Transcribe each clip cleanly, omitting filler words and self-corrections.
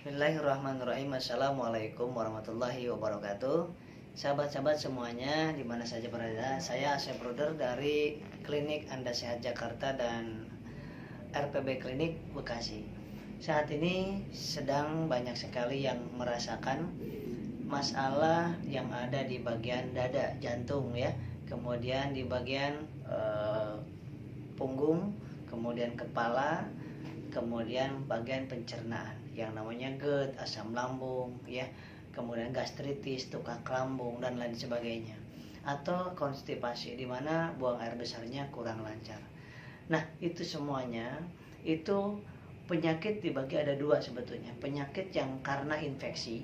Bismillahirrahmanirrahim. Assalamualaikum warahmatullahi wabarakatuh. Sahabat-sahabat semuanya, di mana saja berada, saya Asep Brother dari Klinik Anda Sehat Jakarta dan RPB Klinik Bekasi. Saat ini sedang banyak sekali yang merasakan masalah yang ada di bagian dada, jantung ya, kemudian di bagian punggung, kemudian kepala, kemudian bagian pencernaan yang namanya GERD, asam lambung ya, kemudian gastritis, tukak lambung dan lain sebagainya, atau konstipasi di mana buang air besarnya kurang lancar. Nah, itu semuanya itu penyakit dibagi ada dua sebetulnya. Penyakit yang karena infeksi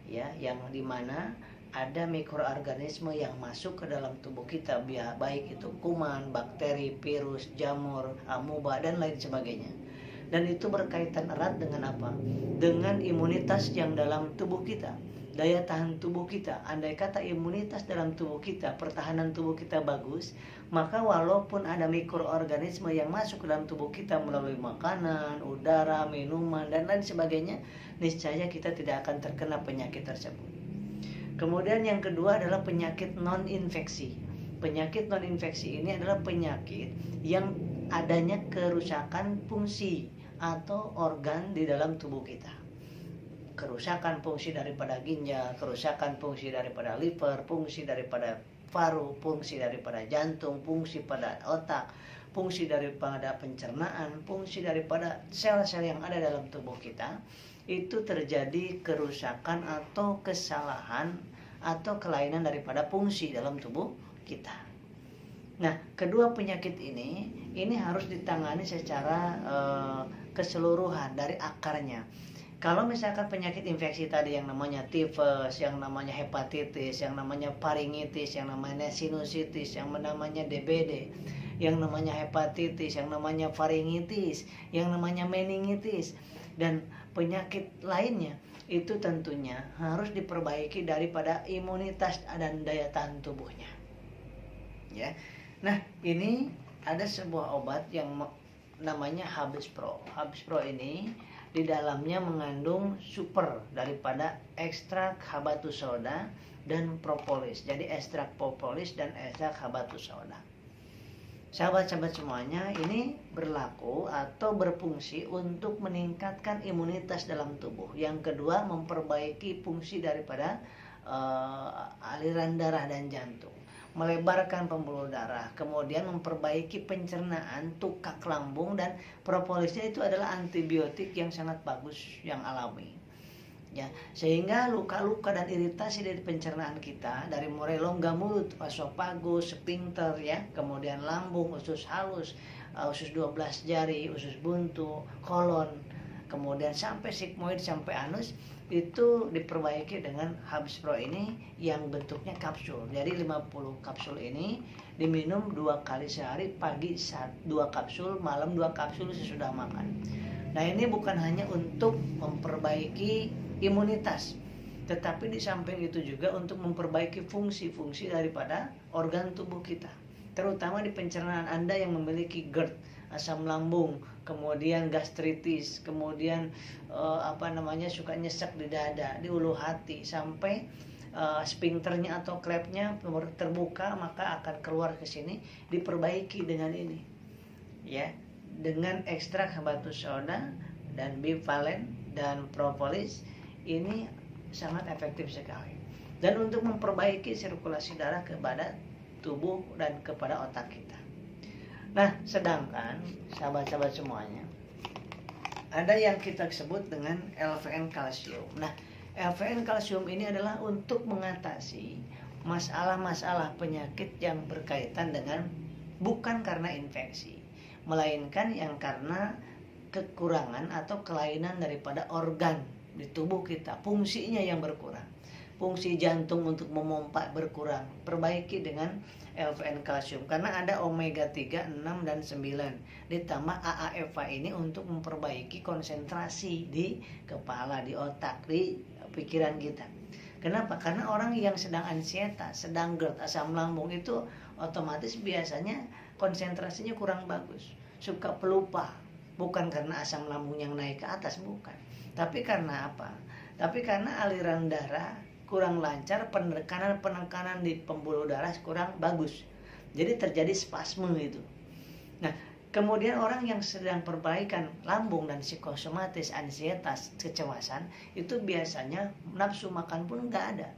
ya, yang dimana ada mikroorganisme yang masuk ke dalam tubuh kita, baik itu kuman, bakteri, virus, jamur, amuba dan lain sebagainya. Dan itu berkaitan erat dengan apa? Dengan imunitas yang dalam tubuh kita, daya tahan tubuh kita. Andai kata imunitas dalam tubuh kita, pertahanan tubuh kita bagus, maka walaupun ada mikroorganisme yang masuk ke dalam tubuh kita melalui makanan, udara, minuman dan lain sebagainya, niscaya kita tidak akan terkena penyakit tersebut. Kemudian yang kedua adalah penyakit non-infeksi. Penyakit non-infeksi ini adalah penyakit yang adanya kerusakan fungsi atau organ di dalam tubuh kita. Kerusakan fungsi daripada ginjal, kerusakan fungsi daripada liver, fungsi daripada paru, fungsi daripada jantung, fungsi pada otak, fungsi daripada pencernaan, fungsi daripada sel-sel yang ada dalam tubuh kita. Itu terjadi kerusakan atau kesalahan atau kelainan daripada fungsi dalam tubuh kita. Nah, kedua penyakit ini harus ditangani secara keseluruhan dari akarnya. Kalau misalkan penyakit infeksi tadi yang namanya tifus, yang namanya hepatitis, yang namanya faringitis, yang namanya sinusitis, yang namanya DBD, yang namanya hepatitis, yang namanya faringitis, yang namanya meningitis dan penyakit lainnya, itu tentunya harus diperbaiki daripada imunitas dan daya tahan tubuhnya. Ya. Nah, ini ada sebuah obat yang namanya Habis Pro. Habis Pro ini di dalamnya mengandung super daripada ekstrak habatus sauda dan propolis. Jadi ekstrak propolis dan ekstrak habatus sauda. Sahabat-sahabat semuanya, ini berlaku atau berfungsi untuk meningkatkan imunitas dalam tubuh. Yang kedua, memperbaiki fungsi daripada aliran darah dan jantung, melebarkan pembuluh darah, kemudian memperbaiki pencernaan, tukak lambung, dan propolisnya itu adalah antibiotik yang sangat bagus yang alami. Ya, sehingga luka-luka dan iritasi dari pencernaan kita dari mulai rongga mulut, esofagus, sphincter ya, kemudian lambung, usus halus, usus 12 jari, usus buntu, kolon, kemudian sampai sigmoid sampai anus, itu diperbaiki dengan Habis Pro ini yang bentuknya kapsul. Jadi 50 kapsul ini diminum 2 kali sehari, pagi 2 kapsul, malam 2 kapsul sesudah makan. Nah, ini bukan hanya untuk memperbaiki imunitas, tetapi di samping itu juga untuk memperbaiki fungsi-fungsi daripada organ tubuh kita, terutama di pencernaan Anda yang memiliki GERD, asam lambung, kemudian gastritis, kemudian suka nyesek di dada, di ulu hati, sampai sphincternya atau klepnya terbuka, maka akan keluar ke sini. Diperbaiki dengan ini ya, dengan ekstrak habatus sauda dan bivalen dan propolis. Ini sangat efektif sekali, dan untuk memperbaiki sirkulasi darah kepada tubuh dan kepada otak kita. Nah, sedangkan sahabat-sahabat semuanya, ada yang kita sebut dengan LVN kalsium. Nah, LVN kalsium ini adalah untuk mengatasi masalah-masalah penyakit yang berkaitan dengan bukan karena infeksi, melainkan yang karena kekurangan atau kelainan daripada organ di tubuh kita, fungsinya yang berkurang. Fungsi jantung untuk memompa berkurang, perbaiki dengan LVN kalsium, karena ada omega 3, 6 dan 9 ditambah AAFA ini untuk memperbaiki konsentrasi di kepala, di otak, di pikiran kita. Kenapa? Karena orang yang sedang ansietas, sedang GERD, asam lambung, itu otomatis biasanya konsentrasinya kurang bagus, suka pelupa. Bukan karena asam lambung yang naik ke atas, bukan, Tapi karena apa? Tapi karena aliran darah kurang lancar, penekanan di pembuluh darah kurang bagus. Jadi terjadi spasme itu. Nah, kemudian orang yang sedang perbaikan lambung dan psikosomatis, ansietas, kecemasan, itu biasanya nafsu makan pun nggak ada.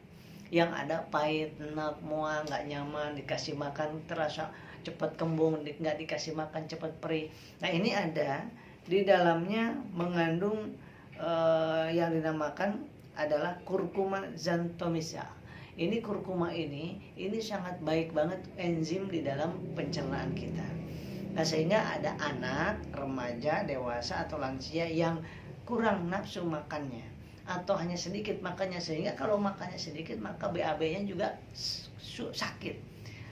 Yang ada pahit, enak, mual, nggak nyaman, dikasih makan terasa cepat kembung, nggak dikasih makan cepat perih. Nah, ini ada di dalamnya mengandung yang dinamakan adalah kurkuma xanthomyces. Ini kurkuma ini sangat baik banget enzim di dalam pencernaan kita. Nah, sehingga ada anak, remaja, dewasa atau lansia yang kurang nafsu makannya atau hanya sedikit makannya, sehingga kalau makannya sedikit maka BAB-nya juga sakit.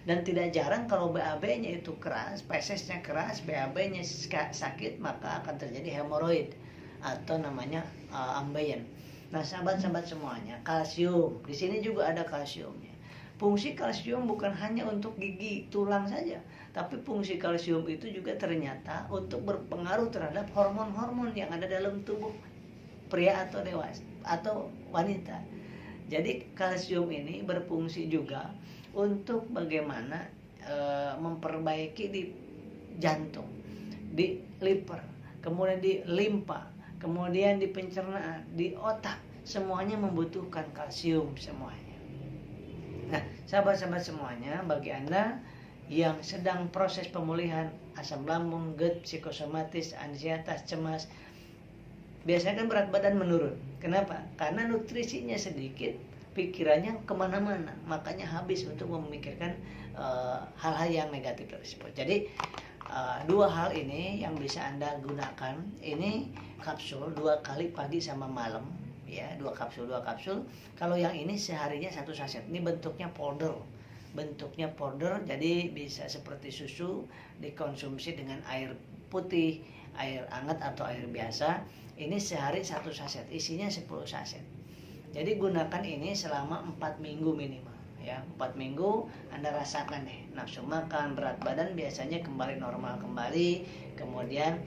Dan tidak jarang kalau BAB-nya itu keras, fesesnya keras, BAB-nya sakit, maka akan terjadi hemoroid atau namanya ambeien. Nah, sahabat-sahabat semuanya, kalsium di sini juga ada kalsiumnya. Fungsi kalsium bukan hanya untuk gigi, tulang saja, tapi fungsi kalsium itu juga ternyata untuk berpengaruh terhadap hormon-hormon yang ada dalam tubuh pria atau dewasa atau wanita. Jadi kalsium ini berfungsi juga untuk bagaimana memperbaiki di jantung, di liver, kemudian di limpa, kemudian di pencernaan, di otak, semuanya membutuhkan kalsium semuanya. Nah, sahabat-sahabat semuanya, bagi Anda yang sedang proses pemulihan asam lambung, GERD, psikosomatis, ansietas, cemas, biasanya kan berat badan menurun. Kenapa? Karena nutrisinya sedikit, pikirannya kemana-mana, makanya habis untuk memikirkan hal-hal yang negatif tersebut. Jadi dua hal ini yang bisa Anda gunakan. Ini kapsul 2 kali pagi sama malam, ya, 2 kapsul. Kalau yang ini seharinya 1 saset. Ini bentuknya powder, jadi bisa seperti susu, dikonsumsi dengan air putih, air hangat atau air biasa. Ini sehari 1 saset, isinya 10 saset. Jadi gunakan ini selama 4 minggu minimal, ya. 4 minggu Anda rasakan deh, nafsu makan, berat badan biasanya kembali normal kembali, kemudian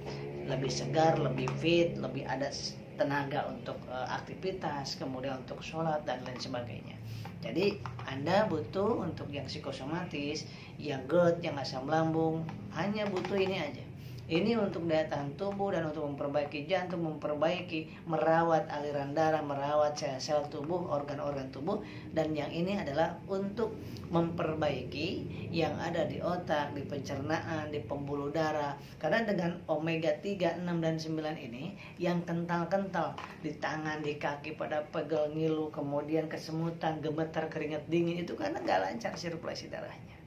lebih segar, lebih fit, lebih ada tenaga untuk aktivitas, kemudian untuk sholat dan lain sebagainya. Jadi Anda butuh untuk yang psikosomatis, yang GERD, yang asam lambung, hanya butuh ini aja. Ini untuk daya tahan tubuh dan untuk memperbaiki jantung, merawat aliran darah, merawat sel-sel tubuh, organ-organ tubuh. Dan yang ini adalah untuk memperbaiki yang ada di otak, di pencernaan, di pembuluh darah. Karena dengan omega 3, 6, dan 9 ini yang kental-kental di tangan, di kaki pada pegel, ngilu, kemudian kesemutan, gemetar, keringat dingin, itu karena nggak lancar sirkulasi darahnya.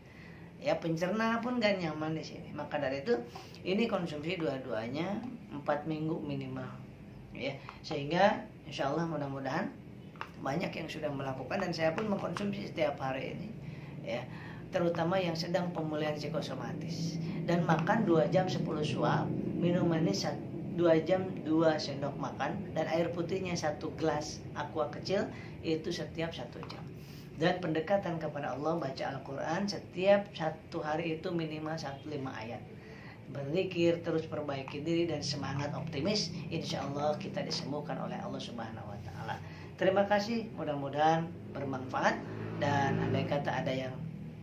Ya, pencerna pun gak nyaman di sini. Maka dari itu ini konsumsi dua-duanya 4 minggu minimal, ya, sehingga insya Allah mudah-mudahan banyak yang sudah melakukan, dan saya pun mengkonsumsi setiap hari ini, ya, terutama yang sedang pemulihan psikosomatis. Dan makan 2 jam 10 suap, minuman ini 2 jam 2 sendok makan, dan air putihnya 1 gelas aqua kecil itu setiap 1 jam. Dan pendekatan kepada Allah, baca Al-Quran setiap 1 hari itu minimal 5 ayat. Berzikir, terus perbaiki diri, dan semangat optimis. Insya Allah kita disembuhkan oleh Allah Subhanahu Wa Taala. Terima kasih, mudah-mudahan bermanfaat. Dan andai kata ada yang